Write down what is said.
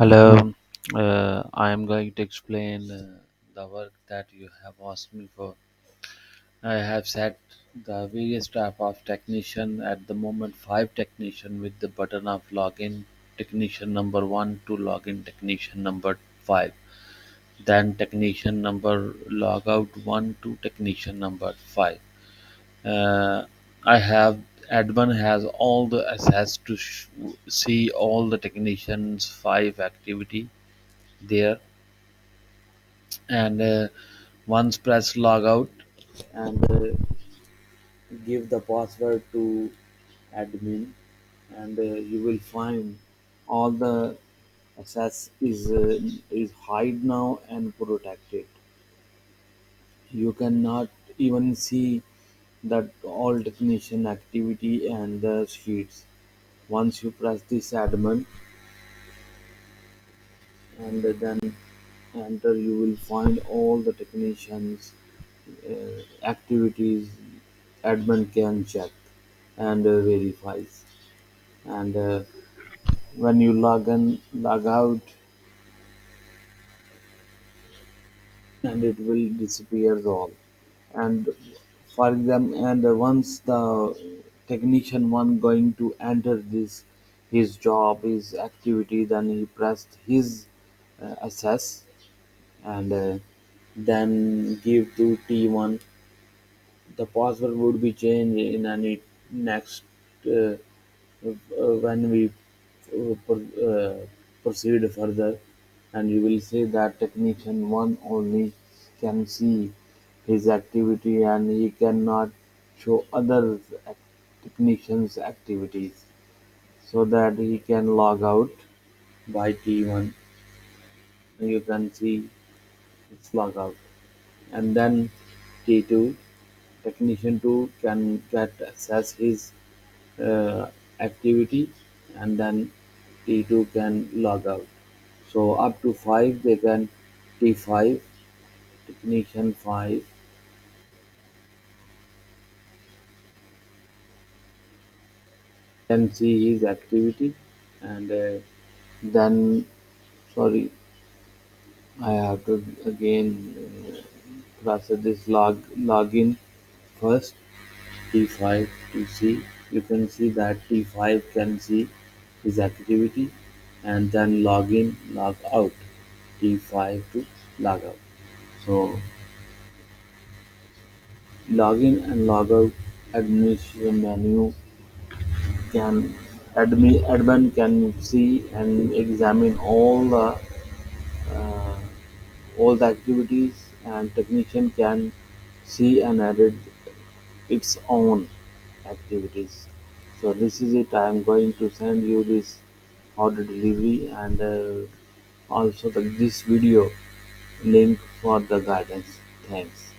Hello, I am going to explain the work that you have asked me for. I have set the various type of technician at the moment five technician with the button of login technician number one to login technician number five. Then technician number logout one to technician number five. Uh, I have admin has all the access to see all the technicians five activity there and once press logout and give the password to admin and you will find all the access is hide now and protected. You cannot even see that all definition activity and the sheets. Once you press this admin and then enter, you will find all the technicians activities admin can check and verifies. And when you log in, log out, and it will disappear all. And for example, and once the technician one going to enter this his job, his activity, then he pressed his access and then give to T1. The password would be changed in any next when we proceed further, and you will see that technician one only can see his activity and he cannot show other technicians' activities so that he can log out by T1. You can see it's log out, and then T2 technician 2 can get access his uh, activity and then T2 can log out. So up to 5 they can T5 technician 5 can see his activity and then sorry, I have to again process this login first. T5 to see, you can see that T5 can see his activity and then log in, log out. T5 to log out. So login and logout administration menu can admin can see and examine uh, all the activities, and technician can see and edit its own activities. So this is it. I am going to send you this order delivery and also this video link for the guidance. Thanks.